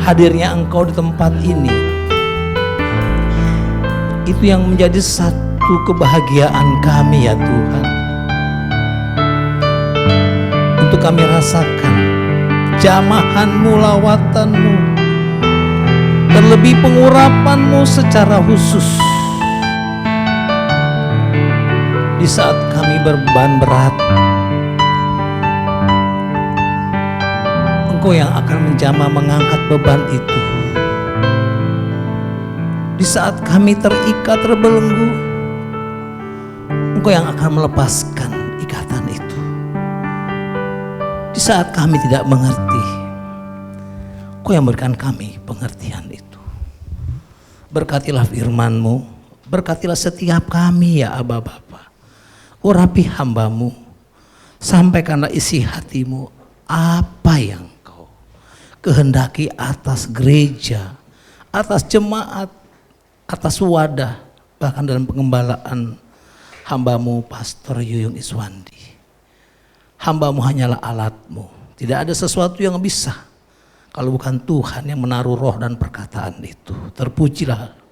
hadirnya Engkau di tempat ini, itu yang menjadi satu kebahagiaan kami ya Tuhan. Untuk kami rasakan jamahan-Mu, lawatan-Mu, terlebih pengurapan-Mu secara khusus di saat kami berbeban berat. Engkau yang akan menjamah mengangkat beban itu. Di saat kami terikat terbelenggu, Engkau yang akan melepaskan ikatan itu. Di saat kami tidak mengerti, Engkau yang berikan kami pengertian itu. Berkatilah firman-Mu, berkatilah setiap kami ya Aba Bapa. Urapi hamba-Mu, sampaikanlah isi hati-Mu, apa yang Kau kehendaki atas gereja, atas jemaat, atas wadah, bahkan dalam pengembalaan hamba-Mu Pastor Yuyung Iswandi. Hamba-Mu hanyalah alat-Mu, tidak ada sesuatu yang bisa kalau bukan Tuhan yang menaruh roh dan perkataan itu. Terpujilah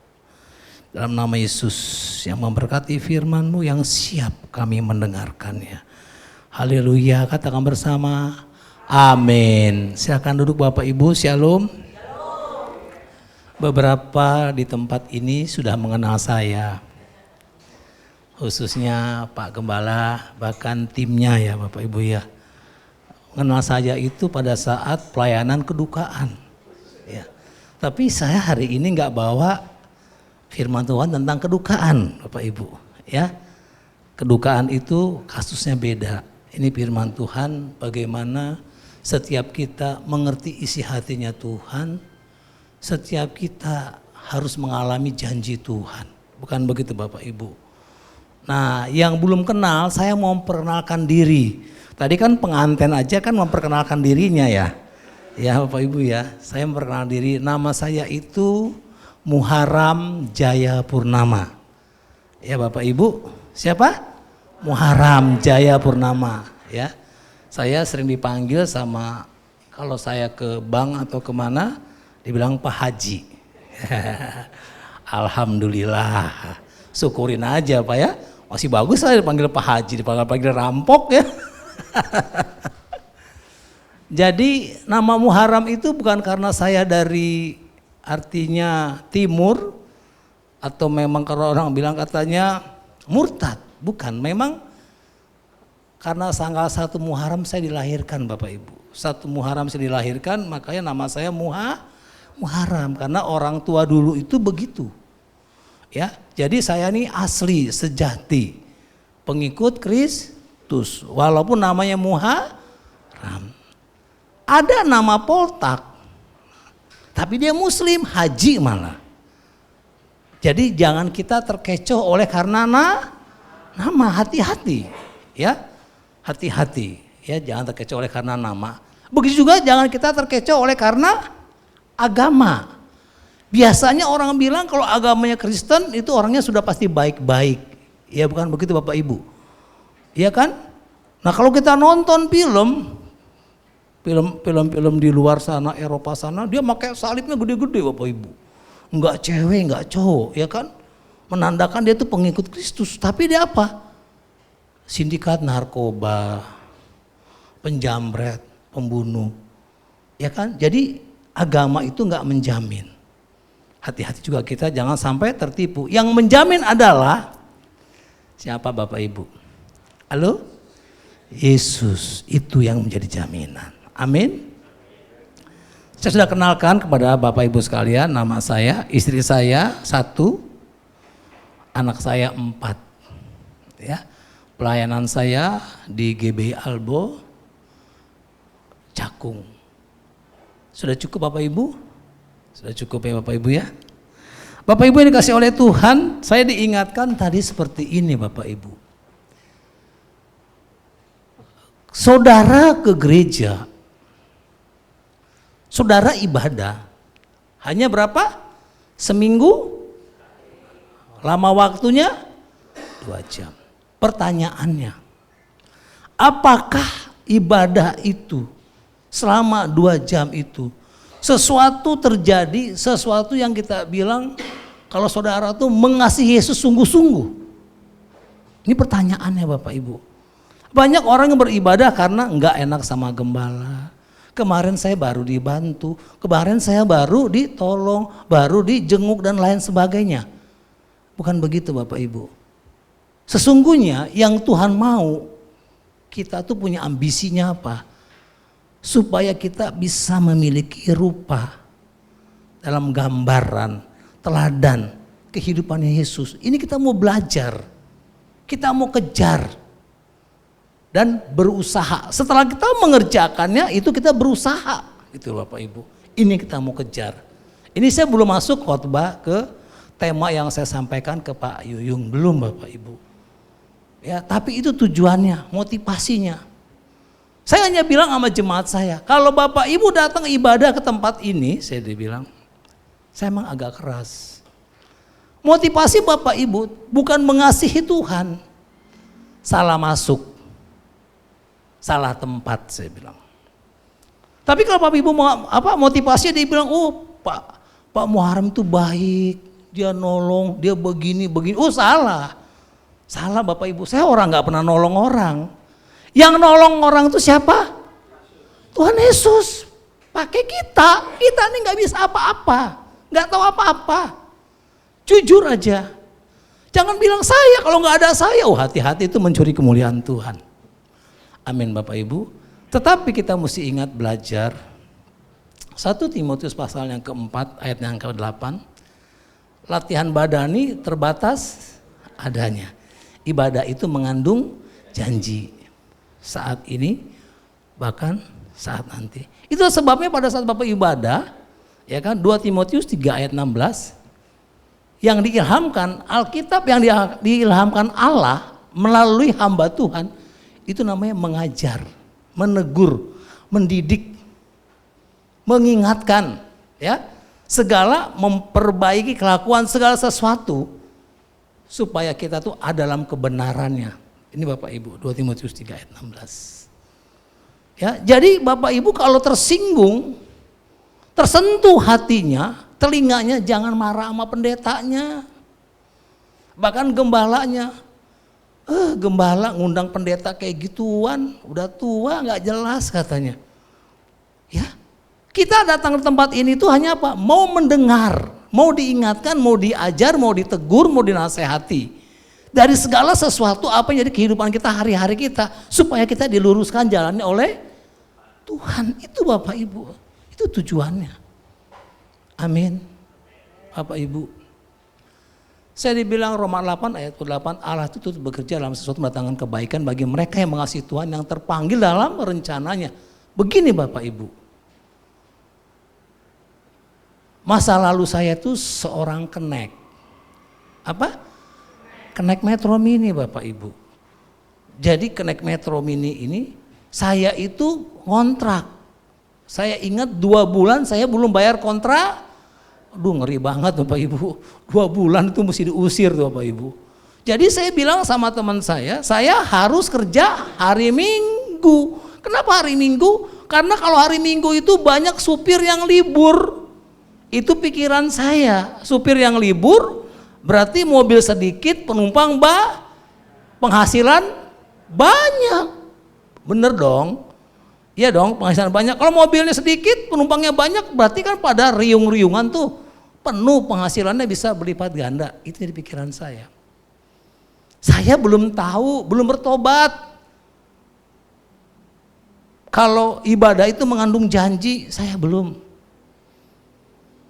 dalam nama Yesus yang memberkati firman-Mu yang siap kami mendengarkannya. Haleluya, katakan bersama amin. Silakan duduk Bapak Ibu, shalom. Beberapa di tempat ini sudah mengenal saya, khususnya Pak Gembala, bahkan timnya ya Bapak Ibu ya. Mengenal saya itu pada saat pelayanan kedukaan ya. Tapi saya hari ini nggak bawa firman Tuhan tentang kedukaan Bapak Ibu ya. Kedukaan itu kasusnya beda. Ini firman Tuhan bagaimana setiap kita mengerti isi hatinya Tuhan, setiap kita harus mengalami janji Tuhan. Bukan begitu Bapak Ibu. Nah yang belum kenal saya mau memperkenalkan diri. Tadi kan pengantin aja kan memperkenalkan dirinya ya. Ya Bapak Ibu ya, saya memperkenalkan diri. Nama saya itu Muharram Jaya Purnama. Ya Bapak Ibu, siapa? Muharram Jaya Purnama ya. Saya sering dipanggil sama, kalau saya ke bank atau kemana, dibilang Pak Haji. Alhamdulillah, syukurin aja Pak ya. Masih bagus saya dipanggil Pak Haji, dipanggil rampok ya. Jadi nama Muharram itu bukan karena saya dari artinya timur, atau memang kalau orang bilang katanya murtad, bukan. Memang karena tanggal 1 Muharram saya dilahirkan Bapak Ibu. 1 Muharram saya dilahirkan, makanya nama saya Muharram, karena orang tua dulu itu begitu. Ya, jadi saya ini asli sejati pengikut Kristus, walaupun namanya Muharram. Ada nama Poltak, tapi dia Muslim, haji malah. Jadi jangan kita terkecoh oleh karena nama, hati-hati, ya, hati-hati, ya, jangan terkecoh oleh karena nama. Begitu juga jangan kita terkecoh oleh karena agama. Biasanya orang bilang kalau agamanya Kristen itu orangnya sudah pasti baik-baik. Ya bukan begitu Bapak Ibu. Iya kan? Nah kalau kita nonton film di luar sana, Eropa sana, dia pakai salibnya gede-gede Bapak Ibu. Enggak cewek, enggak cowok, ya kan? Menandakan dia itu pengikut Kristus. Tapi dia apa? Sindikat narkoba, penjamret, pembunuh. Ya kan? Jadi agama itu enggak menjamin. Hati-hati juga kita jangan sampai tertipu. Yang menjamin adalah siapa Bapak Ibu? Halo? Yesus, itu yang menjadi jaminan. Amin. Saya sudah kenalkan kepada Bapak Ibu sekalian, nama saya, istri saya 1, anak saya 4. Ya. Pelayanan saya di GBI Albo Cakung. Sudah cukup Bapak Ibu? Sudah cukup ya Bapak Ibu ya. Bapak Ibu yang dikasih oleh Tuhan, saya diingatkan tadi seperti ini Bapak Ibu. Saudara ke gereja, saudara ibadah, hanya berapa? Seminggu? Lama waktunya? 2 jam. Pertanyaannya, apakah ibadah itu selama 2 jam itu sesuatu terjadi, sesuatu yang kita bilang kalau saudara tuh mengasihi Yesus sungguh-sungguh. Ini pertanyaannya Bapak Ibu. Banyak orang yang beribadah karena enggak enak sama gembala. Kemarin saya baru dibantu, kemarin saya baru ditolong, baru dijenguk dan lain sebagainya. Bukan begitu Bapak Ibu. Sesungguhnya yang Tuhan mau, kita tuh punya ambisinya apa? Supaya kita bisa memiliki rupa dalam gambaran, teladan kehidupannya Yesus. Ini kita mau belajar, kita mau kejar dan berusaha. Setelah kita mengerjakannya itu kita berusaha, gitu Bapak Ibu. Ini kita mau kejar. Ini saya belum masuk khotbah ke tema yang saya sampaikan ke Pak Yuyung, belum Bapak Ibu. Ya, tapi itu tujuannya, motivasinya. Saya hanya bilang sama jemaat saya, kalau Bapak Ibu datang ibadah ke tempat ini, saya dibilang, saya emang agak keras. Motivasi Bapak Ibu bukan mengasihi Tuhan, salah masuk, salah tempat saya bilang. Tapi kalau Bapak Ibu motivasinya dia bilang, oh Pak Muharram itu baik, dia nolong, dia begini, oh salah. Salah Bapak Ibu, saya orang gak pernah nolong orang. Yang nolong orang itu siapa? Tuhan Yesus. Pakai kita ini gak bisa apa-apa. Gak tahu apa-apa. Jujur aja. Jangan bilang saya, kalau gak ada saya. Oh hati-hati itu mencuri kemuliaan Tuhan. Amin Bapak Ibu. Tetapi kita mesti ingat belajar. 1 Timotius pasal yang keempat ayat yang ke-8. Latihan badani terbatas adanya. Ibadah itu mengandung janji saat ini bahkan saat nanti. Itu sebabnya pada saat Bapak ibadah, ya kan 2 Timotius 3 ayat 16 yang diilhamkan Alkitab, yang diilhamkan Allah melalui hamba Tuhan, itu namanya mengajar, menegur, mendidik, mengingatkan, ya, segala memperbaiki kelakuan segala sesuatu supaya kita tuh ada dalam kebenarannya. Ini Bapak Ibu, 2 Timotius 3 ayat 16. Ya, jadi Bapak Ibu kalau tersinggung, tersentuh hatinya, telinganya, jangan marah sama pendetanya. Bahkan gembalanya. Gembala ngundang pendeta kayak gituan, udah tua nggak jelas katanya. Ya, kita datang ke tempat ini tuh hanya apa? Mau mendengar, mau diingatkan, mau diajar, mau ditegur, mau dinasehati. Dari segala sesuatu apa yang jadi kehidupan kita hari-hari kita. Supaya kita diluruskan jalannya oleh Tuhan. Itu Bapak Ibu, itu tujuannya. Amin. Bapak Ibu. Saya dibilang Roma 8 ayat 8, Allah itu terus bekerja dalam sesuatu mendatangkan kebaikan bagi mereka yang mengasihi Tuhan, yang terpanggil dalam rencananya. Begini Bapak Ibu. Masa lalu saya itu seorang kenek. Apa? Kenek Metro Mini Bapak Ibu. Jadi kenek Metro Mini ini saya itu kontrak. Saya ingat 2 bulan saya belum bayar kontrak. Aduh ngeri banget Bapak Ibu. 2 bulan itu mesti diusir tuh Bapak Ibu. Jadi saya bilang sama teman saya harus kerja hari Minggu. Kenapa hari Minggu? Karena kalau hari Minggu itu banyak supir yang libur. Itu pikiran saya, supir yang libur berarti mobil sedikit, penumpang penghasilan banyak. Bener dong? Iya dong, penghasilan banyak. Kalau mobilnya sedikit, penumpangnya banyak, berarti kan pada riung-riungan tuh penuh, penghasilannya bisa berlipat ganda. Itu di pikiran saya. Saya belum tahu, belum bertobat. Kalau ibadah itu mengandung janji, saya belum.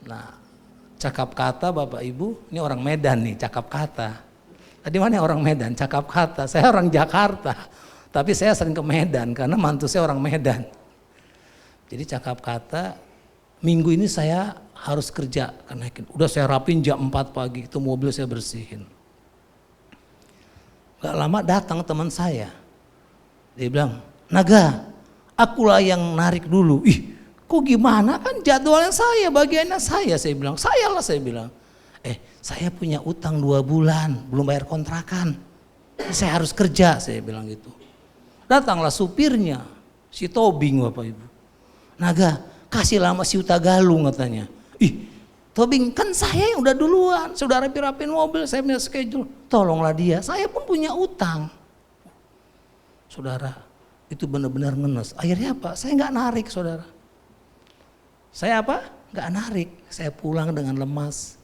Nah, cakap kata Bapak Ibu, ini orang Medan nih, cakap kata. Tadi mana orang Medan, cakap kata. Saya orang Jakarta, tapi saya sering ke Medan karena mantu saya orang Medan. Jadi cakap kata, minggu ini saya harus kerja, karena udah saya rapin jam 4 pagi, itu mobil saya bersihin. Gak lama datang teman saya, dia bilang, Naga, akulah yang narik dulu. Ih, kok gimana, kan jadwalnya saya, bagiannya saya bilang, saya bilang. Saya punya utang 2 bulan, belum bayar kontrakan. Saya harus kerja, saya bilang gitu. Datanglah supirnya, si Tobing Bapak Ibu. Naga, kasih lama si Utagalung katanya. Ih, Tobing kan saya yang udah duluan, saya udah rapi-rapin mobil, saya punya schedule. Tolonglah dia, saya pun punya utang. Saudara, itu benar-benar ngenes. Akhirnya apa? Saya nggak narik, saudara. Saya apa? Nggak narik. Saya pulang dengan lemas.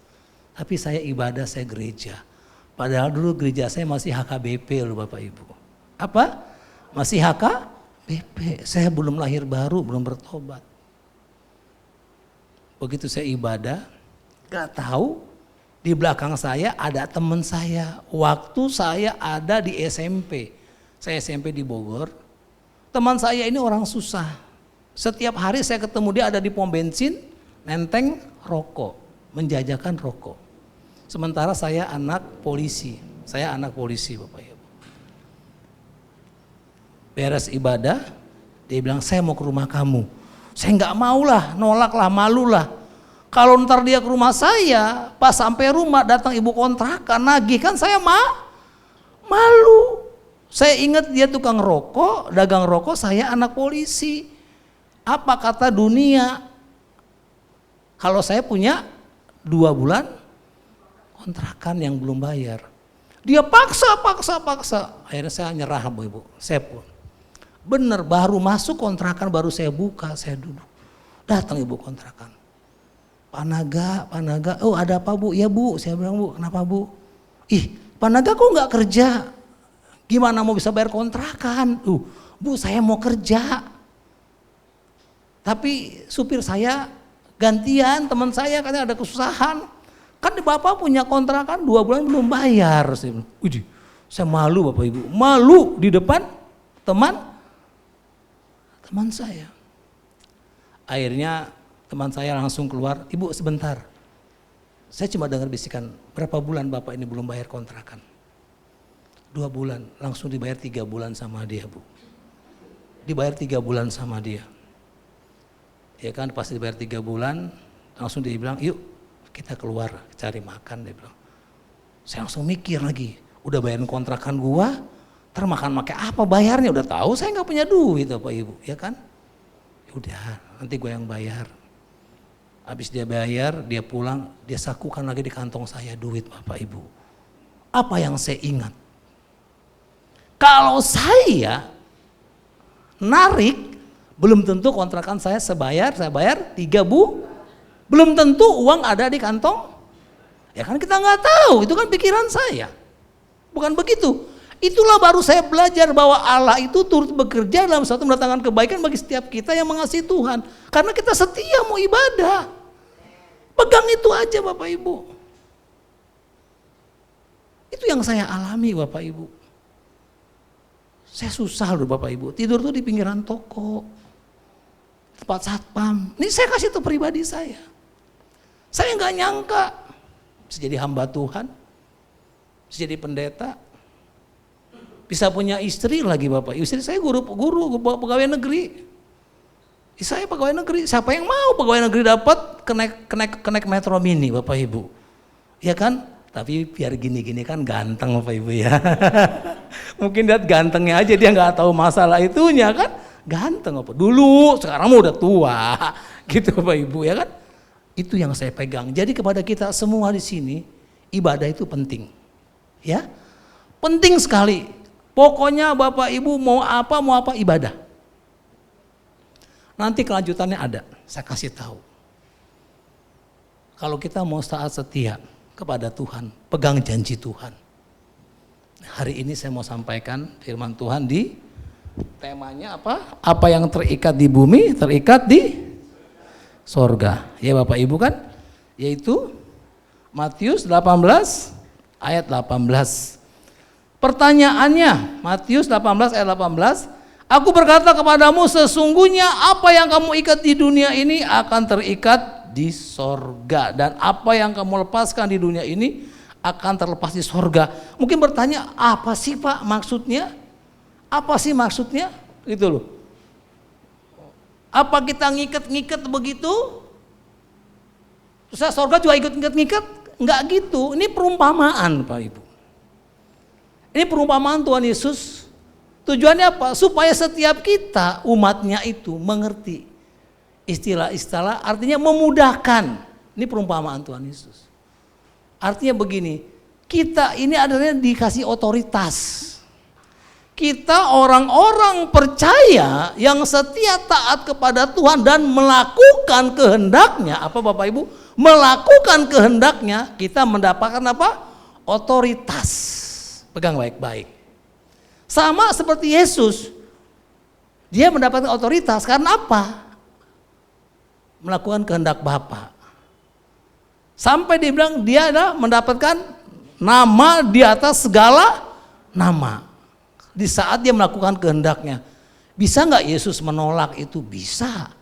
Tapi saya ibadah, saya gereja. Padahal dulu gereja saya masih HKBP loh Bapak Ibu. Apa? Masih HKBP. Saya belum lahir baru, belum bertobat. Begitu saya ibadah, gak tahu di belakang saya ada teman saya. Waktu saya ada di SMP, saya SMP di Bogor. Teman saya ini orang susah. Setiap hari saya ketemu dia ada di pom bensin, nenteng rokok, menjajakan rokok. Sementara saya anak polisi, Bapak Ibu. Beres ibadah, dia bilang saya mau ke rumah kamu. Saya nggak mau lah, nolak lah, malu lah. Kalau ntar dia ke rumah saya, pas sampai rumah datang ibu kontrakan, nagih kan saya malu. Saya ingat dia tukang rokok, dagang rokok, saya anak polisi. Apa kata dunia? Kalau saya punya 2 bulan kontrakan yang belum bayar. Dia paksa. Akhirnya saya nyerah ibu, saya pun. Bener, baru masuk kontrakan, baru saya buka, saya duduk. Datang ibu kontrakan. Pak Naga, oh ada apa Bu? Ya Bu, saya bilang Bu, kenapa Bu? Ih, Pak Naga kok nggak kerja? Gimana mau bisa bayar kontrakan? Bu saya mau kerja. Tapi supir saya gantian, teman saya katanya ada kesusahan. Kan Bapak punya kontrakan 2 bulan belum bayar. Saya bilang, saya malu Bapak Ibu, malu di depan teman saya. Akhirnya teman saya langsung keluar, Ibu sebentar. Saya cuma dengar bisikan, berapa bulan Bapak ini belum bayar kontrakan? 2 bulan, langsung dibayar 3 bulan sama dia Bu. Dibayar 3 bulan sama dia. Ya kan pas dibayar 3 bulan, langsung dia bilang yuk kita keluar cari makan dia bilang. Saya langsung mikir lagi, udah bayarin kontrakan gua, termakan pakai apa bayarnya, udah tahu saya nggak punya duit Bapak Ibu, ya kan? Udah, nanti gue yang bayar. Habis dia bayar, dia pulang, dia sakukan lagi di kantong saya duit Bapak Ibu. Apa yang saya ingat? Kalau saya narik, belum tentu kontrakan saya bayar 3 Bu. Belum tentu uang ada di kantong. Ya kan kita nggak tahu, itu kan pikiran saya. Bukan begitu. Itulah baru saya belajar bahwa Allah itu turut bekerja dalam suatu mendatangkan kebaikan bagi setiap kita yang mengasihi Tuhan. Karena kita setia mau ibadah. Pegang itu aja Bapak Ibu. Itu yang saya alami Bapak Ibu. Saya susah loh Bapak Ibu, tidur tuh di pinggiran toko, tempat satpam. Ini saya kasih tuh pribadi saya. Saya nggak nyangka bisa jadi hamba Tuhan, bisa jadi pendeta, bisa punya istri lagi Bapak. Istri saya guru pegawai negeri. Saya pegawai negeri. Siapa yang mau pegawai negeri dapat kenaik metro mini Bapak Ibu? Ya kan? Tapi biar gini-gini kan ganteng Bapak Ibu ya. Mungkin lihat gantengnya aja, dia nggak tahu masalah itunya kan. Ganteng apa? Dulu, sekarang udah tua. Gitu Bapak Ibu ya kan. Itu yang saya pegang. Jadi kepada kita semua di sini, ibadah itu penting. Ya. Penting sekali. Pokoknya Bapak Ibu mau apa ibadah. Nanti kelanjutannya ada, saya kasih tahu. Kalau kita mau taat setia kepada Tuhan, pegang janji Tuhan. Hari ini saya mau sampaikan firman Tuhan di temanya apa? Apa yang terikat di bumi, terikat di sorga. Ya Bapak Ibu kan? Yaitu Matius 18 ayat 18. Pertanyaannya, Matius 18 ayat 18. Aku berkata kepadamu, sesungguhnya apa yang kamu ikat di dunia ini akan terikat di sorga. Dan apa yang kamu lepaskan di dunia ini akan terlepas di sorga. Mungkin bertanya, apa sih Pak maksudnya? Apa sih maksudnya? Gitu loh. Apa kita ngikat-ngikat begitu? Terus sorga juga ikut ngikat-ngikat? Enggak gitu, ini perumpamaan Pak Ibu. Ini perumpamaan Tuhan Yesus. Tujuannya apa? Supaya setiap kita umatnya itu mengerti. istilah-istilah artinya memudahkan. Ini perumpamaan Tuhan Yesus. Artinya begini, kita ini adalah dikasih otoritas. Kita orang-orang percaya yang setia taat kepada Tuhan dan melakukan kehendaknya. Apa Bapak Ibu? Melakukan kehendaknya, kita mendapatkan apa? Otoritas. Pegang baik-baik. Sama seperti Yesus. Dia mendapatkan otoritas karena apa? Melakukan kehendak Bapa. Sampai dia bilang dia adalah mendapatkan nama di atas segala nama. Di saat dia melakukan kehendaknya. Bisa nggak Yesus menolak itu? Bisa.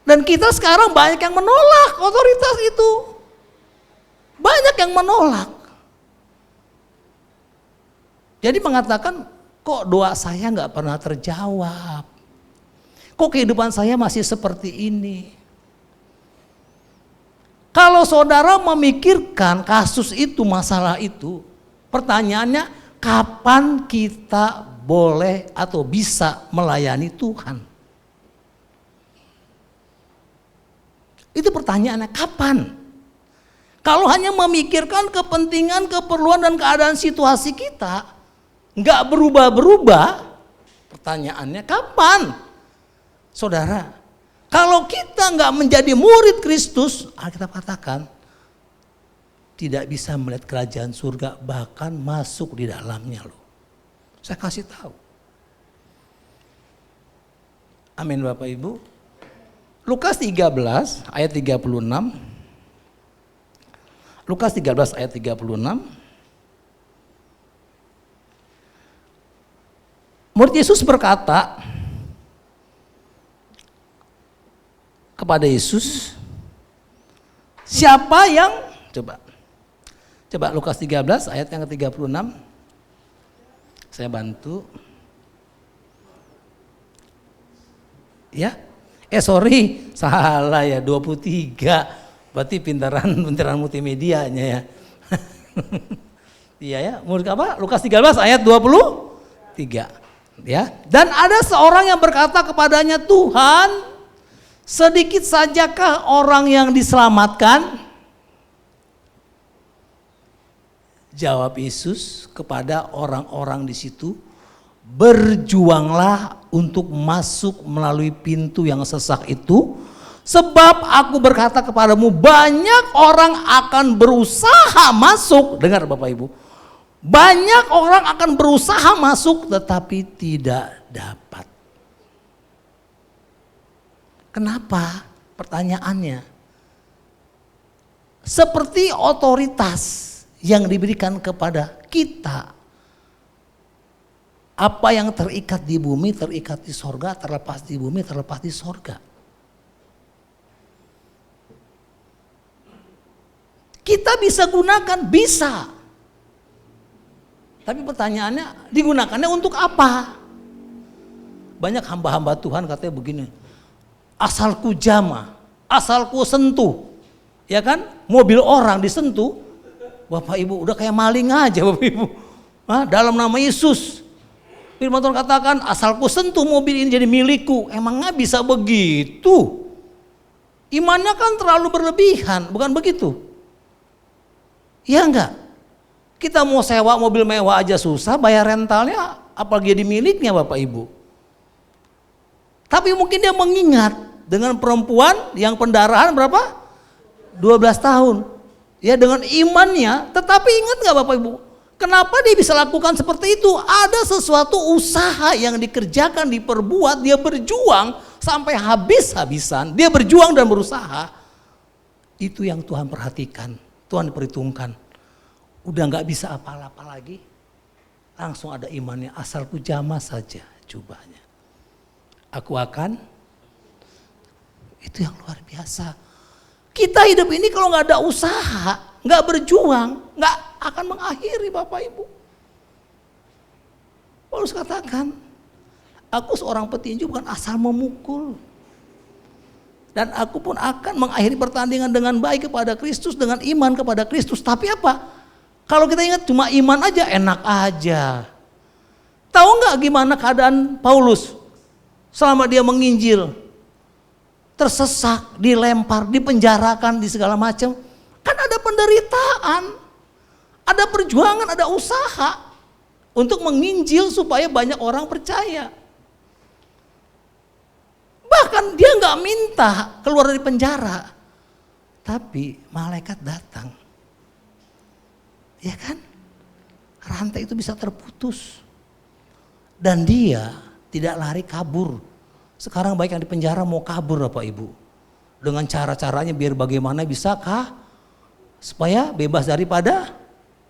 Dan kita sekarang banyak yang menolak otoritas itu. Banyak yang menolak. Jadi mengatakan, kok doa saya nggak pernah terjawab? Kok kehidupan saya masih seperti ini? Kalau saudara memikirkan kasus itu, masalah itu, pertanyaannya, kapan kita boleh atau bisa melayani Tuhan? Itu pertanyaannya, kapan? Kalau hanya memikirkan kepentingan, keperluan dan keadaan situasi kita, nggak berubah-berubah, pertanyaannya kapan? Saudara, kalau kita nggak menjadi murid Kristus, Alkitab katakan, tidak bisa melihat kerajaan surga, bahkan masuk di dalamnya loh. Saya kasih tahu. Amin Bapak Ibu. Lukas 13 ayat 36. Lukas 13 ayat 36. Murid Yesus berkata kepada Yesus, siapa yang Coba Lukas 13 ayat yang ke-36. Saya bantu. Ya. Sorry, salah ya, 23. Berarti pintaran multimedianya ya. Iya ya, murid apa? Lukas 13 ayat 23. Ya. Dan ada seorang yang berkata kepadanya, Tuhan, sedikit sajakah orang yang diselamatkan? Jawab Yesus kepada orang-orang di situ, berjuanglah untuk masuk melalui pintu yang sesak itu, sebab aku berkata kepadamu, banyak orang akan berusaha masuk. Dengar Bapak Ibu, banyak orang akan berusaha masuk tetapi tidak dapat. Kenapa? Pertanyaannya, seperti otoritas yang diberikan kepada kita. Apa yang terikat di bumi, terikat di sorga, terlepas di bumi, terlepas di sorga. Kita bisa gunakan, bisa. Tapi pertanyaannya, digunakannya untuk apa? Banyak hamba-hamba Tuhan katanya begini, asalku jamah, asalku sentuh. Ya kan, mobil orang disentuh, Bapak Ibu udah kayak maling aja Bapak Ibu. Dalam nama Yesus. Firman Tuhan katakan, asalku sentuh mobil ini jadi milikku. Emangnya bisa begitu? Imannya kan terlalu berlebihan, bukan begitu? Iya enggak? Kita mau sewa mobil mewah aja susah, bayar rentalnya apalagi jadi miliknya Bapak Ibu. Tapi mungkin dia mengingat dengan perempuan yang pendarahan berapa? 12 tahun. Ya dengan imannya, tetapi ingat gak Bapak Ibu, kenapa dia bisa lakukan seperti itu? Ada sesuatu usaha yang dikerjakan, diperbuat, dia berjuang sampai habis-habisan, dia berjuang dan berusaha. Itu yang Tuhan perhatikan, Tuhan perhitungkan. Udah gak bisa apa-apa lagi, langsung ada imannya, asalku jamah saja jubahnya. Aku akan, itu yang luar biasa. Kita hidup ini kalau nggak ada usaha, nggak berjuang, nggak akan mengakhiri Bapak Ibu. Paulus katakan, aku seorang petinju bukan asal memukul. Dan aku pun akan mengakhiri pertandingan dengan baik kepada Kristus, dengan iman kepada Kristus. Tapi apa? Kalau kita ingat cuma iman aja, enak aja. Tahu nggak gimana keadaan Paulus selama dia menginjil? tersesak, dilempar, dipenjarakan, di segala macam. Kan ada penderitaan, ada perjuangan, ada usaha untuk menginjil supaya banyak orang percaya. Bahkan dia nggak minta keluar dari penjara, tapi malaikat datang. Ya kan? Rantai itu bisa terputus. Dan dia tidak lari kabur. Sekarang baik yang di penjara mau kabur Bapak Ibu. Dengan cara-caranya biar bagaimana bisakah supaya bebas daripada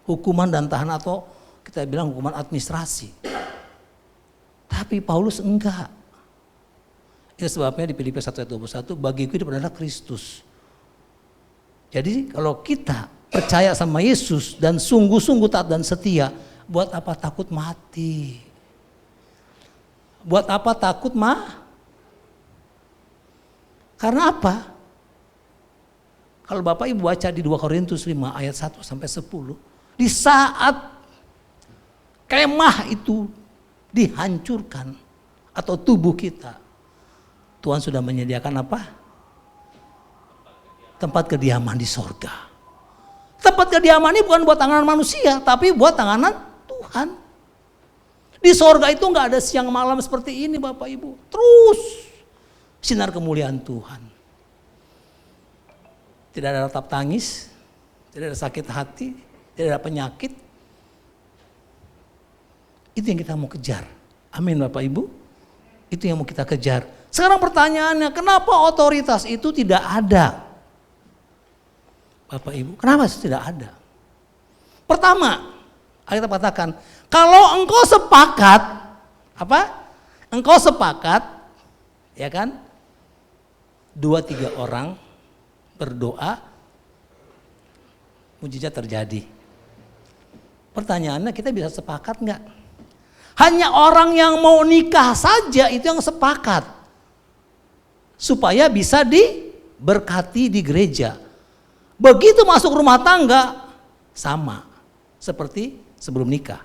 hukuman dan tahanan atau kita bilang hukuman administrasi. Tapi Paulus enggak. Itu sebabnya di Filipi 1 ayat 21, bagiku hidup adalah Kristus. Jadi kalau kita percaya sama Yesus dan sungguh-sungguh taat dan setia, buat apa takut mati? Buat apa takut Karena apa? Kalau Bapak Ibu baca di 2 Korintus 5 ayat 1 sampai 10, di saat kemah itu dihancurkan atau tubuh kita, Tuhan sudah menyediakan apa? Tempat kediaman di sorga. Tempat kediaman ini bukan buat tangan manusia, tapi buat tangan Tuhan. Di sorga itu nggak ada siang malam seperti ini Bapak Ibu. Terus sinar kemuliaan Tuhan. Tidak ada ratap tangis, tidak ada sakit hati, tidak ada penyakit. Itu yang kita mau kejar. Amin Bapak Ibu. Itu yang mau kita kejar. Sekarang pertanyaannya, kenapa otoritas itu tidak ada? Bapak Ibu, kenapa tidak ada? Pertama, kita katakan, kalau engkau sepakat, Engkau sepakat, ya kan? 2-3 orang berdoa, mujizat terjadi. Pertanyaannya, kita bisa sepakat enggak? Hanya orang yang mau nikah saja itu yang sepakat. Supaya bisa diberkati di gereja. Begitu masuk rumah tangga, sama seperti sebelum nikah.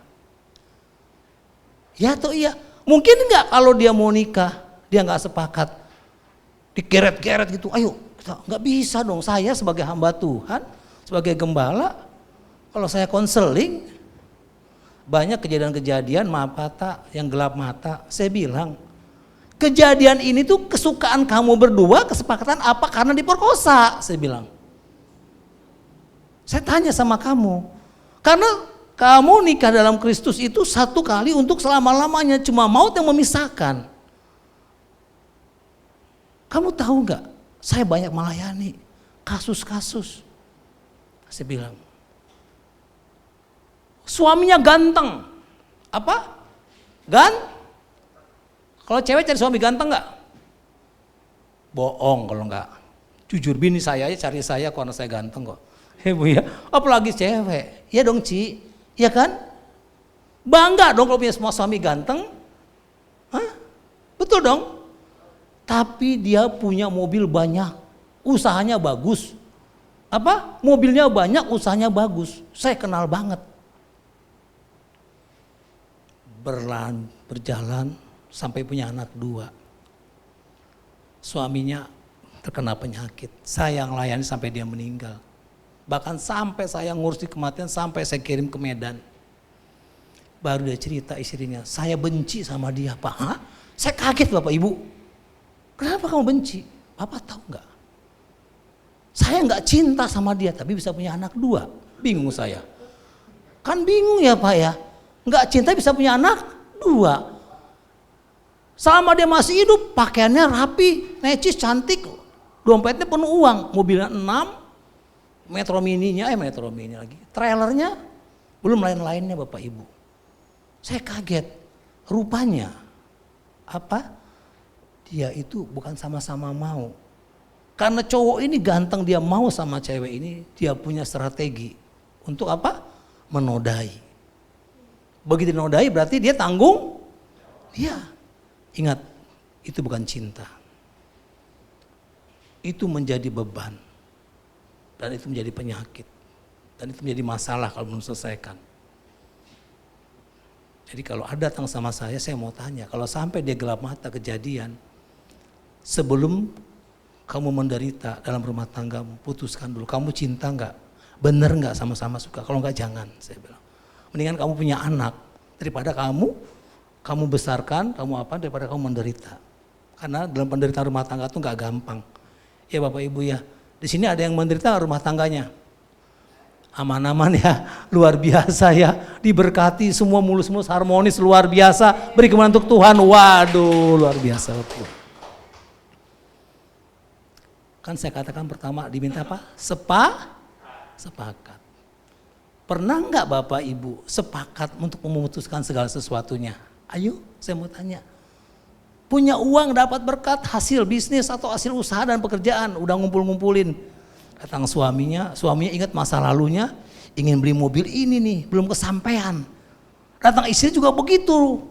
Ya atau iya? Mungkin enggak kalau dia mau nikah, dia enggak sepakat. Digeret-geret gitu, ayo, enggak bisa dong. Saya sebagai hamba Tuhan, sebagai gembala, kalau saya konseling, banyak kejadian-kejadian mata yang gelap mata. Saya bilang, kejadian ini tuh kesukaan kamu berdua, kesepakatan apa karena diperkosa? Saya bilang. Saya tanya sama kamu. Karena kamu nikah dalam Kristus itu satu kali untuk selama-lamanya. Cuma maut yang memisahkan. Kamu tahu nggak? Saya banyak melayani kasus-kasus. Saya bilang. Suaminya ganteng. Apa? Kalau cewek cari suami ganteng nggak? Bohong kalau nggak. Jujur bini saya aja cari saya karena saya ganteng kok. Bu ya, apalagi cewek. Ya dong Ci, ya kan? Bangga dong kalau punya semua suami ganteng. Hah? Betul dong. Tapi dia punya mobil banyak, usahanya bagus. Apa? Mobilnya banyak, usahanya bagus. Saya kenal banget. Berjalan sampai punya anak 2. Suaminya terkena penyakit. Saya yang layani sampai dia meninggal. Bahkan sampai saya ngurusi kematian, sampai saya kirim ke Medan. Baru dia cerita istrinya, saya benci sama dia Pak. Hah? Saya kaget Bapak Ibu. Kenapa kamu benci? Bapak tahu nggak? Saya nggak cinta sama dia, tapi bisa punya anak 2. Bingung saya. Kan bingung ya Pak ya. Nggak cinta bisa punya anak 2. Selama dia masih hidup, pakaiannya rapi, necis, cantik, dompetnya penuh uang, mobilnya 6, Metro Mini lagi, trailernya belum lain-lainnya Bapak Ibu. Saya kaget, rupanya dia itu bukan sama-sama mau. Karena cowok ini ganteng, dia mau sama cewek ini, dia punya strategi untuk menodai. Begitu dinodai berarti dia tanggung. Dia ingat, itu bukan cinta. Itu menjadi beban. Dan itu menjadi penyakit. Dan itu menjadi masalah kalau belum selesaikan. Jadi kalau ada datang sama saya mau tanya. Kalau sampai dia gelap mata kejadian. Sebelum kamu menderita dalam rumah tanggamu, putuskan dulu. Kamu cinta nggak? Bener nggak sama-sama suka? Kalau nggak jangan, saya bilang. Mendingan kamu punya anak daripada kamu besarkan, kamu apa daripada kamu menderita. Karena dalam penderitaan rumah tangga itu nggak gampang. Ya Bapak Ibu ya, di sini ada yang menderita rumah tangganya. Aman-aman ya, luar biasa ya, diberkati semua mulus-mulus harmonis luar biasa, beri kemuliaan untuk Tuhan. Waduh, luar biasa Bapak Ibu. Kan saya katakan pertama diminta apa? Sepakat. Pernah nggak Bapak Ibu sepakat untuk memutuskan segala sesuatunya? Ayo, saya mau tanya. Punya uang dapat berkat hasil bisnis atau hasil usaha dan pekerjaan, udah ngumpul-ngumpulin. Datang suaminya ingat masa lalunya, ingin beli mobil ini nih, belum kesampaian. Datang istri juga begitu.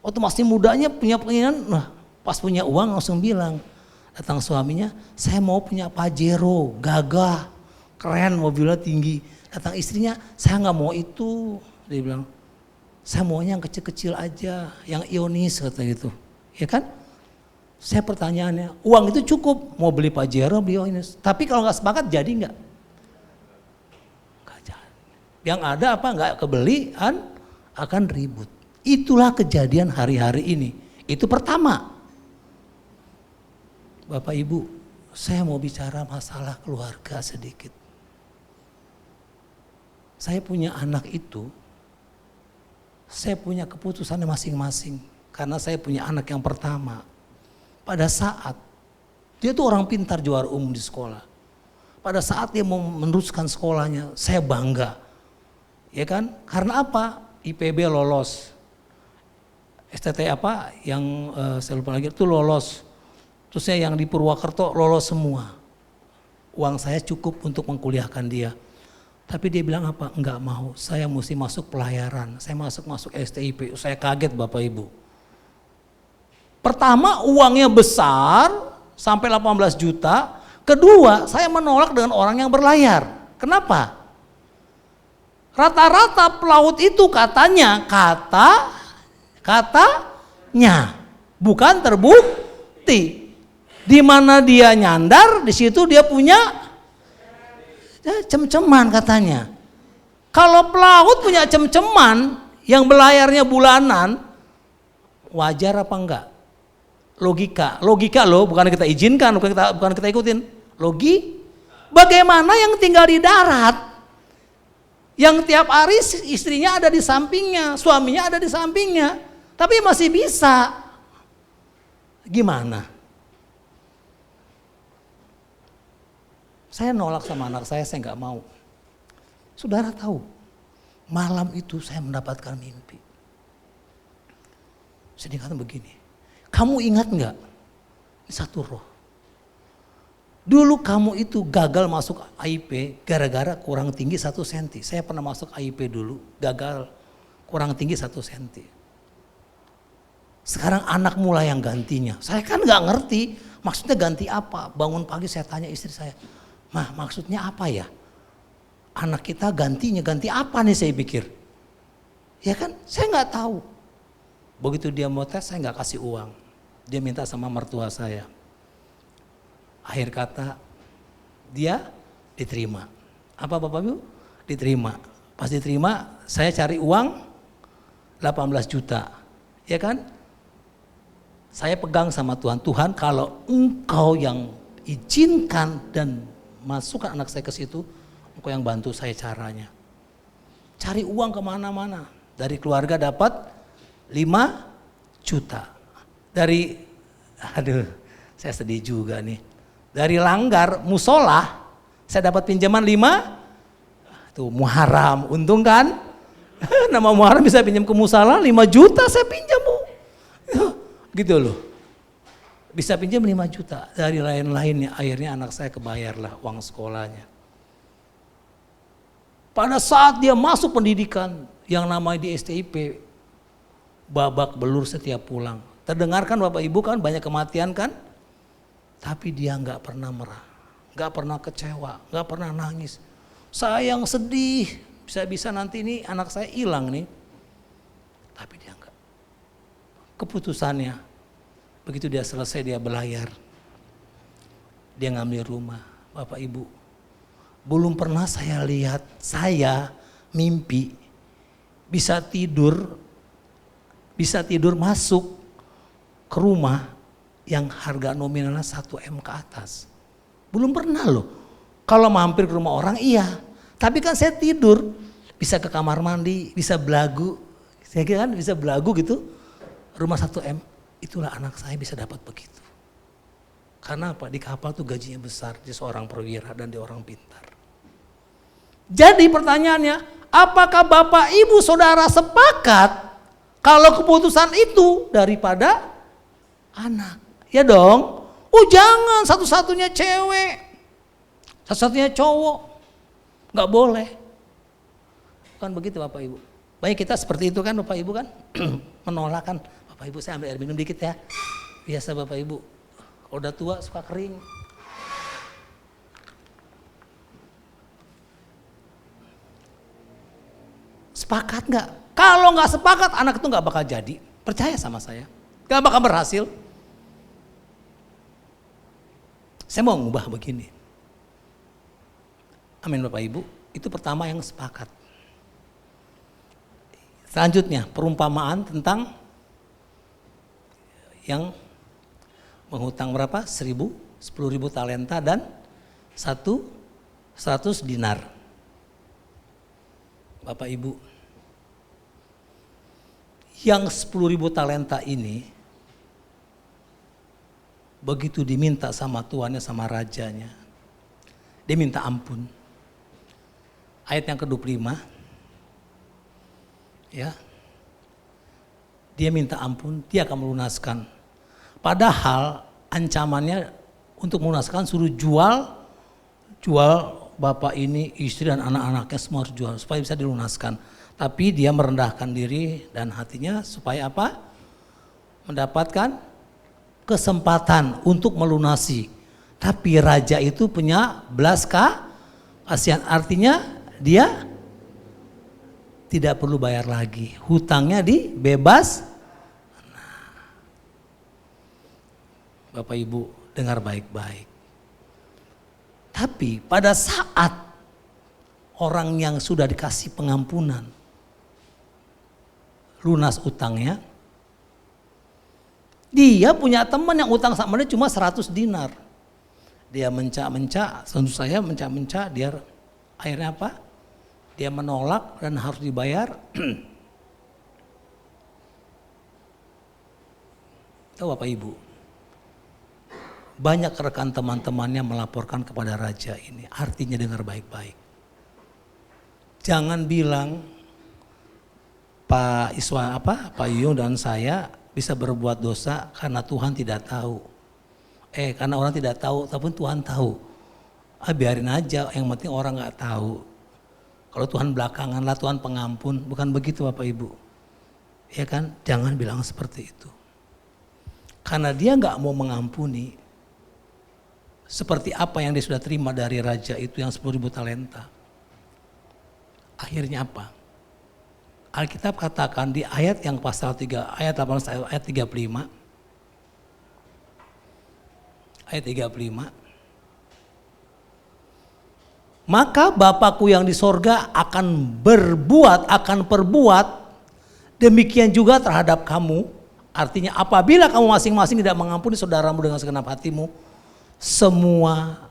Waktu masih mudanya punya keinginan, nah pas punya uang langsung bilang. Datang suaminya, saya mau punya Pajero, gagah, keren, mobilnya tinggi. Datang istrinya, saya nggak mau itu. Dia bilang, saya maunya yang kecil-kecil aja, yang Ionis kata gitu. Ya kan? Saya pertanyaannya, uang itu cukup, mau beli Pajero, beli Ionis. Tapi kalau nggak sepakat jadi nggak? Nggak jadi. Yang ada apa nggak kebelian akan ribut. Itulah kejadian hari-hari ini. Itu pertama. Bapak Ibu, saya mau bicara masalah keluarga sedikit. Saya punya anak itu, saya punya keputusannya masing-masing. Karena saya punya anak yang pertama. Pada saat, dia tuh orang pintar juara umum di sekolah. Pada saat dia mau meneruskan sekolahnya, saya bangga. Ya kan? Karena apa? IPB lolos. STT apa yang saya lupa lagi itu lolos. Terusnya yang di Purwakarta lolos semua. Uang saya cukup untuk mengkuliahkan dia. Tapi dia bilang apa? Enggak mau, saya mesti masuk pelayaran. Saya masuk STIP. Saya kaget Bapak Ibu. Pertama uangnya besar sampai 18 juta. Kedua saya menolak dengan orang yang berlayar. Kenapa? Rata-rata pelaut itu katanya, katanya bukan terbukti. Di mana dia nyandar, di situ dia punya cem-ceman katanya. Kalau pelaut punya cem-ceman yang belayarnya bulanan, wajar apa enggak? Logika loh, bukan kita izinkan, bukan kita ikutin. Bagaimana yang tinggal di darat? Yang tiap hari istrinya ada di sampingnya, suaminya ada di sampingnya, tapi masih bisa. Gimana? Saya nolak sama anak saya nggak mau. Saudara tahu, malam itu saya mendapatkan mimpi. Saya dikatakan begini, kamu ingat nggak? Ini satu roh. Dulu kamu itu gagal masuk AIP gara-gara kurang tinggi 1 cm. Saya pernah masuk AIP dulu, gagal kurang tinggi 1 cm. Sekarang anak mulai yang gantinya. Saya kan nggak ngerti maksudnya ganti apa. Bangun pagi saya tanya istri saya, "Mah, maksudnya apa ya? Anak kita gantinya ganti apa nih?" Saya pikir. Ya kan, saya nggak tahu. Begitu dia mau tes, saya nggak kasih uang. Dia minta sama mertua saya. Akhir kata, dia diterima. Apa Bapak Ibu? Diterima. Pas diterima, saya cari uang 18 juta. Ya kan? Saya pegang sama Tuhan. Tuhan, kalau Engkau yang izinkan dan masukkan anak saya ke situ, Engkau yang bantu saya caranya. Cari uang kemana-mana. Dari keluarga dapat 5 juta. Saya sedih juga nih. Dari langgar musola, saya dapat pinjaman 5, tuh Muharram, untung kan? Nama Muharram bisa pinjam ke musola 5 juta saya pinjam Bu. Gitu loh. Bisa pinjam 5 juta dari lain-lainnya, akhirnya anak saya kebayarlah uang sekolahnya. Pada saat dia masuk pendidikan yang namanya di STIP, babak belur setiap pulang. Terdengarkan Bapak Ibu kan banyak kematian kan? Tapi dia nggak pernah merah, nggak pernah kecewa, nggak pernah nangis. Saya yang sedih, bisa-bisa nanti ini anak saya hilang nih. Tapi dia nggak. Keputusannya, begitu dia selesai dia belayar. dia ngambil rumah. Bapak Ibu, belum pernah saya lihat saya mimpi bisa tidur masuk ke rumah yang harga nominalnya 1 M ke atas. Belum pernah loh. Kalau mampir ke rumah orang iya, tapi kan saya tidur bisa ke kamar mandi, bisa belagu. Saya kira kan bisa belagu gitu. Rumah 1 M, itulah anak saya bisa dapat begitu. Karena apa? Di kapal tuh gajinya besar, dia seorang perwira dan dia orang pintar. Jadi pertanyaannya, apakah Bapak Ibu Saudara sepakat kalau keputusan itu daripada anak? Ya dong. Oh jangan satu-satunya cewek, satu-satunya cowok. Gak boleh. Kan begitu Bapak Ibu. Banyak kita seperti itu kan Bapak Ibu kan. Menolak kan. Bapak Ibu saya ambil air minum dikit ya. Biasa Bapak Ibu. Kalau udah tua suka kering. Sepakat nggak? Kalau nggak sepakat anak itu nggak bakal jadi. Percaya sama saya. Nggak bakal berhasil. Saya mau ngubah begini. Amin Bapak Ibu. Itu pertama yang sepakat. Selanjutnya perumpamaan tentang yang menghutang berapa? 10.000 talenta dan 100 dinar. Bapak Ibu, yang 10.000 talenta ini begitu diminta sama tuannya, sama rajanya, dia minta ampun. Ayat yang ke-25, ya, dia minta ampun, dia akan melunaskan. Padahal ancamannya untuk melunaskan suruh jual bapak ini, istri dan anak-anaknya semua harus jual supaya bisa dilunaskan. Tapi dia merendahkan diri dan hatinya supaya apa? Mendapatkan kesempatan untuk melunasi. Tapi raja itu punya belas kasihan, artinya dia tidak perlu bayar lagi, hutangnya dibebas. Bapak Ibu dengar baik-baik. Tapi pada saat orang yang sudah dikasih pengampunan, lunas utangnya, dia punya teman yang utang sama dia cuma 100 dinar. Dia mencak-mencak, tentu saya mencak-mencak, dia akhirnya apa? Dia menolak dan harus dibayar. Tahu Bapak Ibu? Banyak rekan teman-temannya melaporkan kepada raja ini. Artinya dengar baik-baik. Jangan bilang Pak Yuyung dan saya bisa berbuat dosa karena Tuhan tidak tahu. Karena orang tidak tahu, tapi Tuhan tahu. Biarin aja, yang penting orang nggak tahu. Kalau Tuhan belakangan lah, Tuhan pengampun. Bukan begitu Bapak Ibu. Ya kan? Jangan bilang seperti itu. Karena dia nggak mau mengampuni. Seperti apa yang dia sudah terima dari raja itu yang 10.000 talenta. Akhirnya apa? Alkitab katakan di ayat yang pasal 3, ayat 18, ayat 35. Ayat 35. Maka Bapakku yang di sorga akan perbuat demikian juga terhadap kamu. Artinya apabila kamu masing-masing tidak mengampuni saudaramu dengan segenap hatimu, semua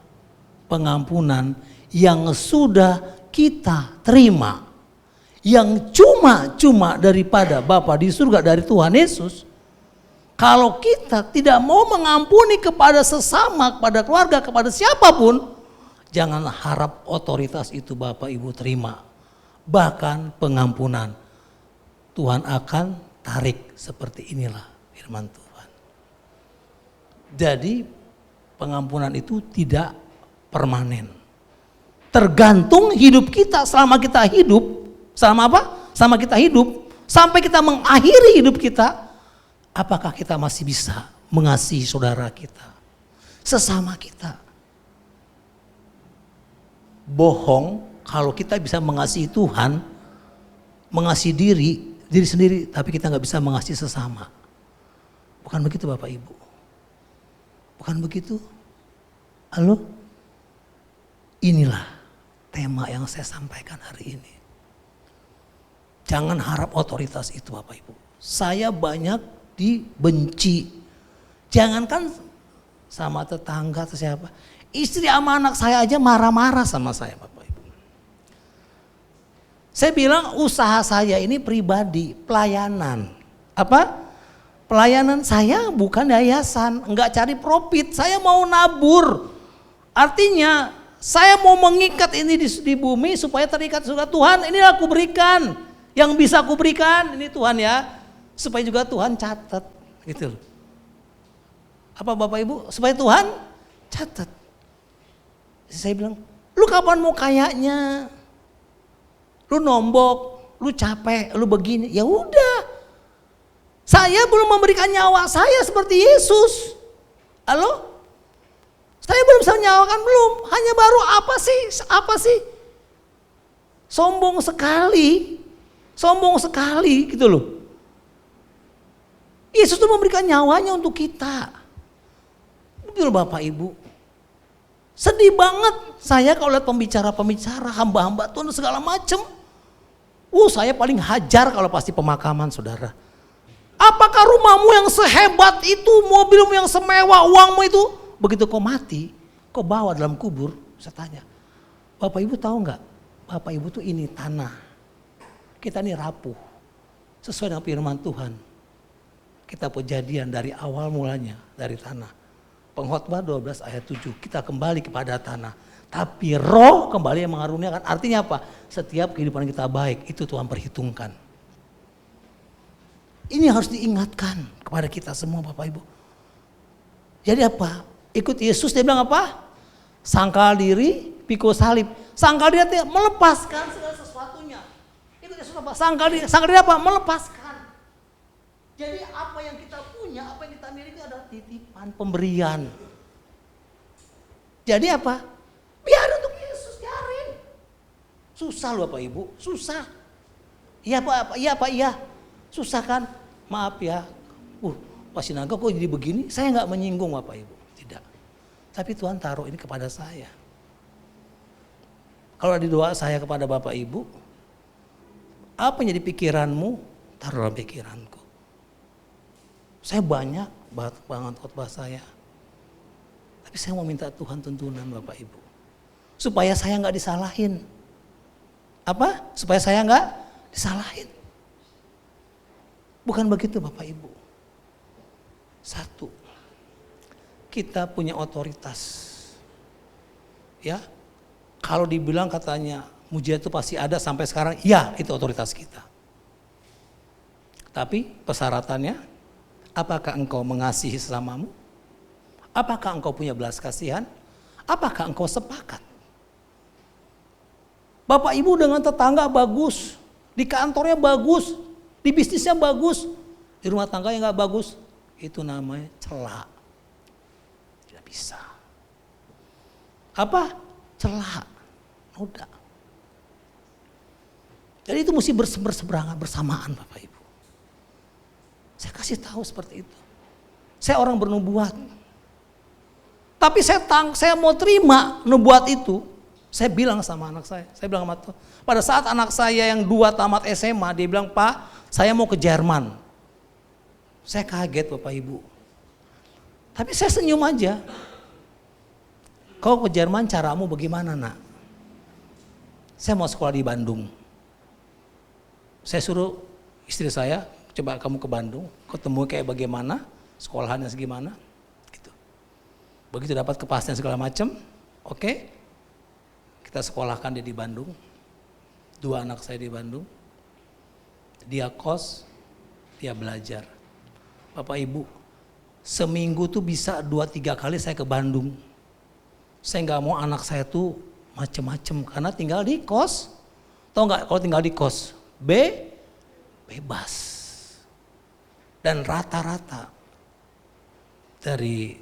pengampunan yang sudah kita terima, yang cuma daripada Bapa di surga, dari Tuhan Yesus, kalau kita tidak mau mengampuni kepada sesama, kepada keluarga, kepada siapapun, jangan harap otoritas itu Bapak Ibu terima. Bahkan pengampunan Tuhan akan tarik. Seperti inilah firman Tuhan. Jadi pengampunan itu tidak permanen. Tergantung hidup kita selama kita hidup. Selama apa? Selama kita hidup. Sampai kita mengakhiri hidup kita. Apakah kita masih bisa mengasihi saudara kita? Sesama kita. Bohong kalau kita bisa mengasihi Tuhan. Mengasihi diri sendiri. Tapi kita gak bisa mengasihi sesama. Bukan begitu Bapak Ibu. Bukan begitu. Halo? Inilah tema yang saya sampaikan hari ini. Jangan harap otoritas itu Bapak Ibu. Saya banyak dibenci. Jangankan sama tetangga atau siapa. Istri sama anak saya aja marah-marah sama saya Bapak Ibu. Saya bilang usaha saya ini pribadi, pelayanan. Apa? Pelayanan saya bukan yayasan, enggak cari profit, saya mau nabur. Artinya saya mau mengikat ini di bumi supaya terikat surga. Tuhan, ini aku berikan. Yang bisa aku berikan, ini Tuhan ya. Supaya juga Tuhan catat. Gitu loh. Apa Bapak Ibu? Supaya Tuhan catat. Saya bilang, lu kapan mau kayaknya? Lu nombok, lu capek, lu begini. Ya udah. Saya belum memberikan nyawa saya seperti Yesus. Halo? Saya belum bisa menyawakan, belum. Hanya baru apa sih? Sombong sekali gitu loh. Yesus itu memberikan nyawanya untuk kita. Betul Bapak Ibu. Sedih banget saya kalau lihat pembicara-pembicara, hamba-hamba Tuhan segala macem. Saya paling hajar kalau pasti pemakaman saudara. Apakah rumahmu yang sehebat itu, mobilmu yang semewah, uangmu itu, begitu kau mati, kau bawa dalam kubur? Saya tanya, Bapak Ibu tahu nggak? Bapak Ibu tuh ini tanah, kita ini rapuh, sesuai dengan firman Tuhan. Kita kejadian dari awal mulanya dari tanah. Pengkhotbah 12 ayat 7, kita kembali kepada tanah. Tapi roh kembali yang mengaruniakan. Artinya apa? Setiap kehidupan kita baik, itu Tuhan perhitungkan. Ini harus diingatkan kepada kita semua Bapak Ibu. Jadi apa? Ikut Yesus, dia bilang apa? Sangkal diri, pikul salib. Sangkal diri artinya melepaskan segala sesuatunya. Ikut Yesus apa? Sangkal diri apa? Melepaskan. Jadi apa yang kita punya, apa yang kita miliki adalah titipan, pemberian. Jadi apa? Biar untuk Yesus, biarin. Susah loh Bapak Ibu, susah. Iya Pak, iya. Susah kan? Maaf ya. Pak Sinaga kok jadi begini? Saya nggak menyinggung Bapak Ibu, tidak. Tapi Tuhan taruh ini kepada saya. Kalau di doa saya kepada Bapak Ibu, apa yang jadi pikiranmu, taruh dalam pikiranku. Saya banyak banget khotbah saya. Tapi saya mau minta Tuhan tuntunan Bapak Ibu. Supaya saya nggak disalahin. Apa? Supaya saya nggak disalahin. Bukan begitu Bapak Ibu. Satu, kita punya otoritas. Ya, kalau dibilang katanya mujizat itu pasti ada sampai sekarang, ya itu otoritas kita. Tapi persyaratannya, apakah engkau mengasihi sesamamu? Apakah engkau punya belas kasihan? Apakah engkau sepakat? Bapak Ibu dengan tetangga bagus, di kantornya bagus, di bisnisnya bagus, di rumah tangganya nggak bagus, itu namanya celak. Tidak bisa. Apa? Celak, noda. Jadi itu mesti berseberangan bersamaan Bapak Ibu. Saya kasih tahu seperti itu. Saya orang bernubuat. Tapi saya mau terima nubuat itu. Saya bilang sama anak saya bilang sama Tuhan. Pada saat anak saya yang 2 tamat SMA, dia bilang, Pak, saya mau ke Jerman. Saya kaget Bapak Ibu. Tapi saya senyum aja. Kau ke Jerman caramu bagaimana nak? Saya mau sekolah di Bandung. Saya suruh istri saya, coba kamu ke Bandung, ketemu kayak bagaimana, sekolahannya segimana. Gitu. Begitu dapat kepastian segala macam, oke. Kita sekolahkan dia di Bandung. 2 anak saya di Bandung. Dia kos, dia belajar. Bapak Ibu, seminggu tuh bisa 2-3 kali saya ke Bandung. Saya nggak mau anak saya tuh macem-macem karena tinggal di kos. Tahu nggak kalau tinggal di kos? Bebas. Dan rata-rata dari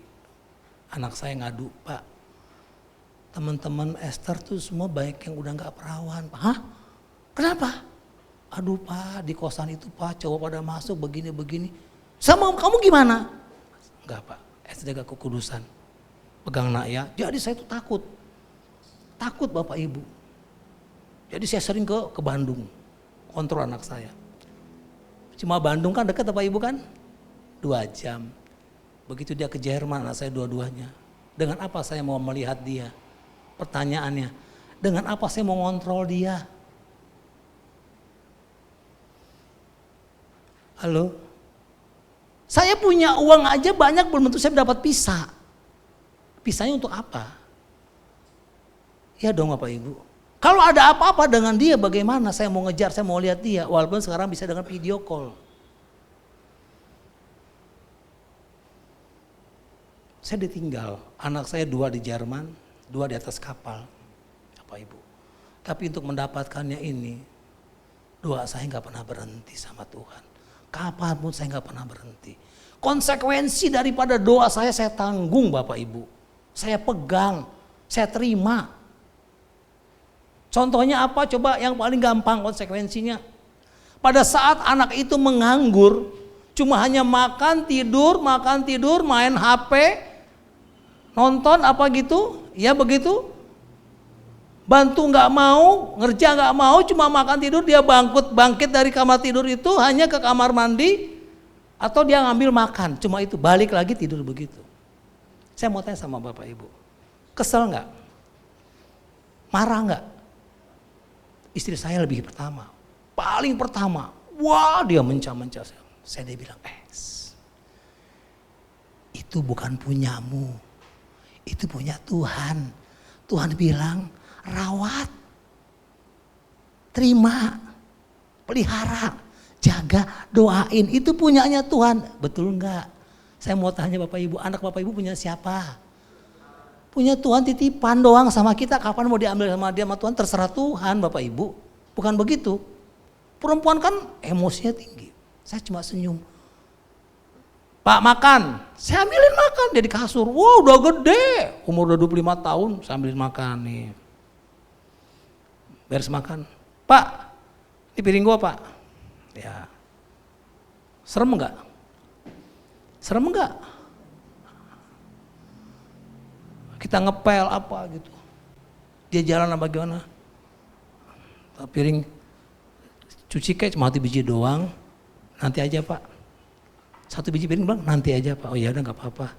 anak saya ngadu, Pak, teman-teman Esther tuh semua baik yang udah nggak perawan. Hah? Kenapa? Aduh Pak, di kosan itu Pak cowok pada masuk begini-begini. Sama kamu gimana? Enggak Pak, Esther jaga kekudusan. pegang nak ya. Jadi saya tuh takut Bapak Ibu. Jadi saya sering ke Bandung, kontrol anak saya. Cuma Bandung kan dekat Bapak Ibu kan, 2 jam. Begitu dia ke Jerman, anak saya dua-duanya. Dengan apa saya mau melihat dia? Pertanyaannya, dengan apa saya mau ngontrol dia? Halo? Saya punya uang aja banyak belum tentu saya dapat visa. Visanya untuk apa? Ya dong Bapak Ibu. Kalau ada apa-apa dengan dia bagaimana? Saya mau ngejar, saya mau lihat dia. Walaupun sekarang bisa dengan video call. Saya ditinggal, anak saya 2 di Jerman, 2 di atas kapal. Bapak Ibu. Tapi untuk mendapatkannya ini, doa saya nggak pernah berhenti sama Tuhan. Kapanpun saya nggak pernah berhenti. Konsekuensi daripada doa saya tanggung Bapak Ibu. Saya pegang, saya terima. Contohnya apa? Coba yang paling gampang konsekuensinya. Pada saat anak itu menganggur, cuma hanya makan, tidur, main HP, nonton apa gitu, ya begitu. Bantu nggak mau, ngerja nggak mau, cuma makan tidur, dia bangkit dari kamar tidur itu hanya ke kamar mandi, atau dia ngambil makan, cuma itu, balik lagi tidur begitu. Saya mau tanya sama Bapak Ibu, kesel nggak? Marah nggak? Istri saya lebih pertama, paling pertama, wah dia mencah-mencah. Dia bilang, itu bukan punyamu, itu punya Tuhan. Tuhan bilang, rawat, terima, pelihara, jaga, doain, itu punyanya Tuhan. Betul enggak? Saya mau tanya Bapak Ibu, anak Bapak Ibu punya siapa? Punya Tuhan, titipan doang sama kita, kapan mau diambil sama dia sama Tuhan terserah Tuhan Bapak Ibu. Bukan begitu. Perempuan kan emosinya tinggi. Saya cuma senyum. Pak makan, saya ambilin makan, dia di kasur. Wow udah gede, umur udah 25 tahun saya ambilin makan nih. Beres makan, Pak ini piring gua Pak. Ya, serem enggak? Serem enggak? Kita ngepel apa gitu. Dia jalan apa gimana? Piring cuci kayak cuma 1 biji doang. Nanti aja Pak. 1 biji piring bilang nanti aja Pak. Oh ya udah nggak apa-apa.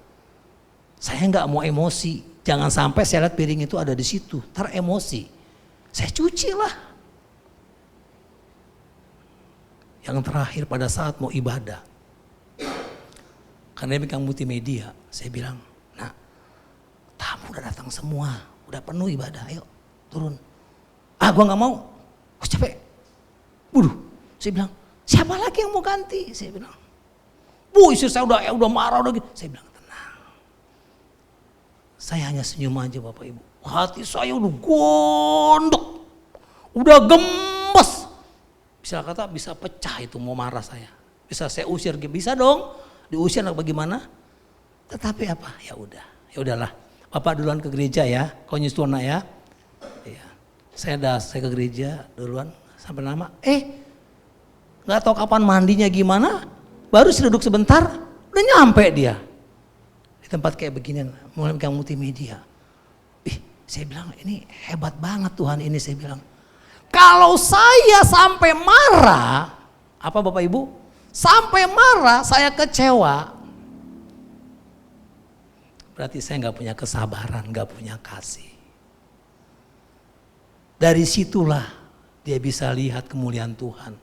Saya nggak mau emosi. Jangan sampai saya lihat piring itu ada di situ. Ntar emosi. Saya cuci lah. Yang terakhir pada saat mau ibadah. Karena dia pegang multimedia. Saya bilang, tamu udah datang semua, udah penuh ibadah, ayo turun. Gua nggak mau, gua capek. Waduh, saya bilang, siapa lagi yang mau ganti? Saya bilang, istri saya udah marah udah gitu. Saya bilang, tenang. Saya hanya senyum aja Bapak Ibu. Hati saya udah gondok, udah gemes. Bisa kata bisa pecah itu mau marah saya. Bisa saya usir, bisa dong, diusir bagaimana? Tetapi apa? Ya udahlah. Bapak duluan ke gereja ya, kau nyusul anak ya. Iya. Saya ke gereja duluan sampai lama. Nggak tahu kapan mandinya gimana, baru duduk sebentar, udah nyampe dia. Di tempat kayak beginian, mulai pegang multimedia. Saya bilang ini hebat banget Tuhan ini, saya bilang. Kalau saya sampai marah, apa Bapak Ibu? Sampai marah, saya kecewa. Berarti saya nggak punya kesabaran, nggak punya kasih. Dari situlah dia bisa lihat kemuliaan Tuhan.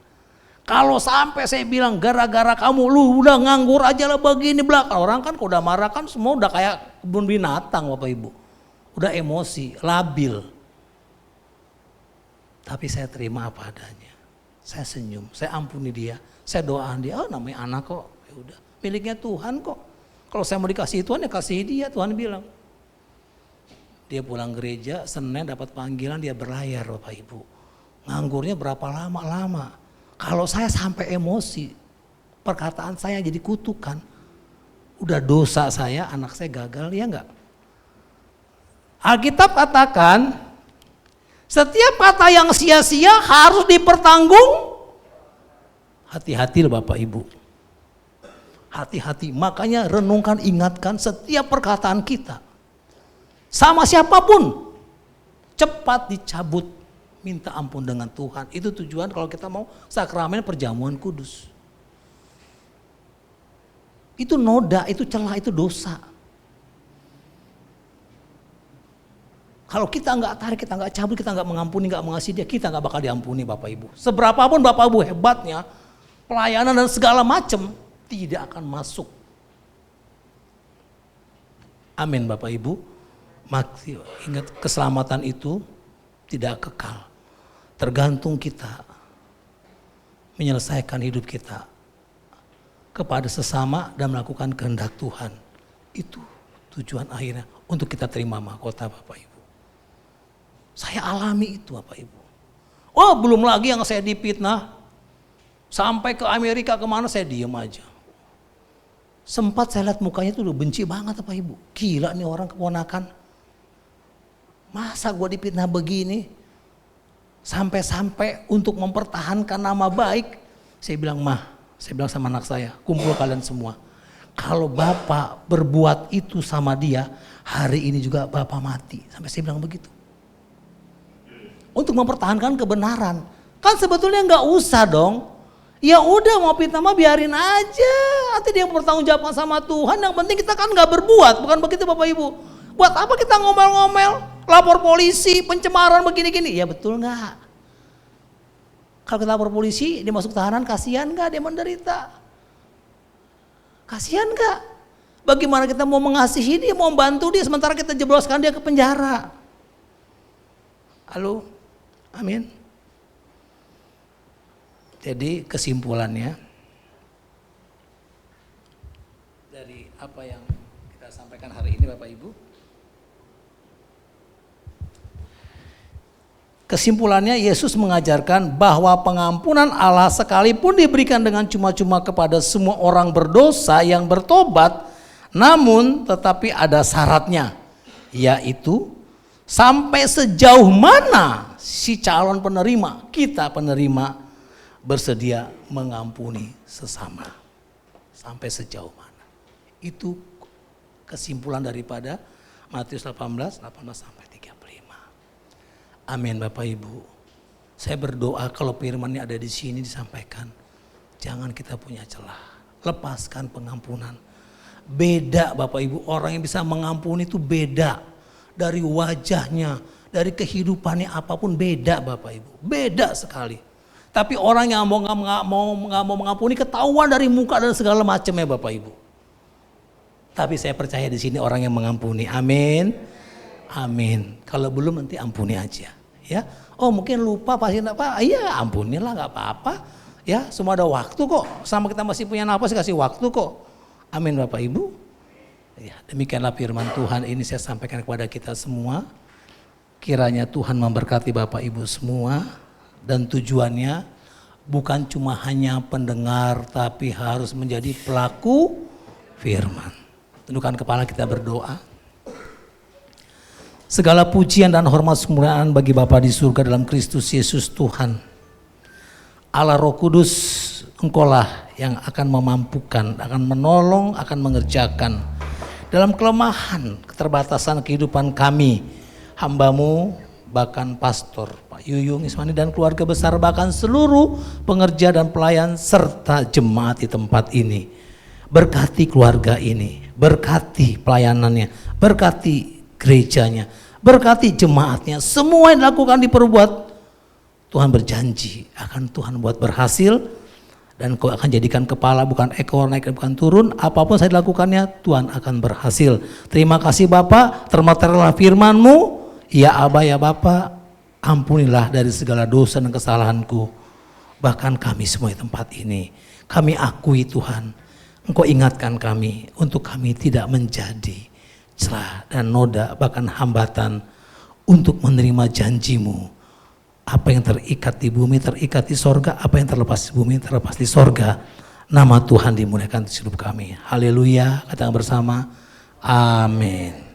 Kalau sampai saya bilang gara-gara kamu lu udah nganggur aja lah begini belakang. Orang kan kalau udah marah kan semua udah kayak kebun binatang Bapak Ibu. Udah emosi, labil. Tapi saya terima apa adanya. Saya senyum, saya ampuni dia, saya doain dia. Namanya anak kok, ya udah miliknya Tuhan kok. Kalau saya mau dikasih Tuhan ya kasih dia, Tuhan bilang. Dia pulang gereja, Senin dapat panggilan dia berlayar Bapak Ibu. Nganggurnya berapa lama. Kalau saya sampai emosi, perkataan saya jadi kutukan. Udah dosa saya, anak saya gagal, ya enggak? Alkitab katakan, setiap kata yang sia-sia harus dipertanggung. Hati-hati loh Bapak Ibu. Hati-hati, makanya renungkan, ingatkan setiap perkataan kita. Sama siapapun. Cepat dicabut. Minta ampun dengan Tuhan. Itu tujuan kalau kita mau sakramen perjamuan kudus. Itu noda, itu celah, itu dosa. Kalau kita nggak tarik, kita nggak cabut, kita nggak mengampuni, nggak mengasihi dia, kita nggak bakal diampuni Bapak Ibu. Seberapapun Bapak Ibu hebatnya, pelayanan dan segala macam tidak akan masuk. Amin Bapak Ibu. Ingat keselamatan itu tidak kekal. Tergantung kita menyelesaikan hidup kita kepada sesama dan melakukan kehendak Tuhan. Itu tujuan akhirnya untuk kita terima mahkota Bapak Ibu. Saya alami itu Bapak Ibu. Oh belum lagi yang saya difitnah. Sampai ke Amerika kemana saya diem aja. Sempat saya lihat mukanya tuh udah benci banget Bapak Ibu. Gila nih orang keponakan. Masa gue difitnah begini. Sampai-sampai untuk mempertahankan nama baik. Saya bilang saya bilang sama anak saya, kumpul kalian semua. Kalau Bapak berbuat itu sama dia, hari ini juga Bapak mati. Sampai saya bilang begitu. Untuk mempertahankan kebenaran. Kan sebetulnya nggak usah dong. Ya udah mau fitnah mah biarin aja. Nanti dia bertanggung jawab sama Tuhan. Yang penting kita kan nggak berbuat. Bukan begitu Bapak Ibu. Buat apa kita ngomel-ngomel, lapor polisi, pencemaran begini-gini. Ya betul nggak? Kalau kita lapor polisi, dia masuk tahanan, kasihan nggak dia menderita? Kasihan nggak? Bagaimana kita mau mengasihi dia, mau membantu dia, sementara kita jebloskan dia ke penjara? Halo? Amin. Jadi kesimpulannya dari apa yang kita sampaikan hari ini Bapak Ibu. Kesimpulannya Yesus mengajarkan bahwa pengampunan Allah sekalipun diberikan dengan cuma-cuma kepada semua orang berdosa yang bertobat, namun tetapi ada syaratnya, yaitu sampai sejauh mana si calon penerima, kita penerima bersedia mengampuni sesama. Sampai sejauh mana. Itu kesimpulan daripada Matius 18 sampai 35. Amin Bapak Ibu. Saya berdoa kalau firman-Nya ada di sini disampaikan. Jangan kita punya celah. Lepaskan pengampunan. Beda Bapak Ibu, orang yang bisa mengampuni itu beda. Dari wajahnya, dari kehidupannya apapun beda Bapak Ibu. Beda sekali. Tapi orang yang nggak mau mengampuni ketahuan dari muka dan segala macamnya Bapak Ibu. Tapi saya percaya di sini orang yang mengampuni. Amin. Amin. Kalau belum nanti ampuni aja. Ya. Oh mungkin lupa pasti apa? Iya ampunilah nggak apa-apa. Ya semua ada waktu kok. Sama kita masih punya napas kasih waktu kok. Amin Bapak Ibu. Ya, demikianlah firman Tuhan ini saya sampaikan kepada kita semua. Kiranya Tuhan memberkati Bapak Ibu semua. Dan tujuannya bukan cuma hanya pendengar tapi harus menjadi pelaku firman. Tundukkan kepala kita berdoa. Segala pujian dan hormat kemuliaan bagi Bapa di surga dalam Kristus Yesus Tuhan. Allah Roh Kudus, Engkaulah yang akan memampukan, akan menolong, akan mengerjakan. Dalam kelemahan, keterbatasan kehidupan kami, hamba-Mu, bahkan pastor Pak Yuyung Ismani dan keluarga besar, bahkan seluruh pengerja dan pelayan serta jemaat di tempat ini. Berkati keluarga ini, berkati pelayanannya, berkati gerejanya, berkati jemaatnya. Semua yang dilakukan diperbuat, Tuhan berjanji akan Tuhan buat berhasil. Dan Kau akan jadikan kepala bukan ekor, naik bukan turun. Apapun saya dilakukannya Tuhan akan berhasil. Terima kasih Bapa, termaterailah firman-Mu. Ya Aba ya Bapa, ampunilah dari segala dosa dan kesalahanku. Bahkan kami semua di tempat ini. Kami akui Tuhan, Engkau ingatkan kami untuk kami tidak menjadi celah dan noda bahkan hambatan untuk menerima janji-Mu. Apa yang terikat di bumi terikat di sorga, apa yang terlepas di bumi terlepas di sorga. Nama Tuhan dimuliakan di hidup kami. Haleluya, katakan bersama, amin.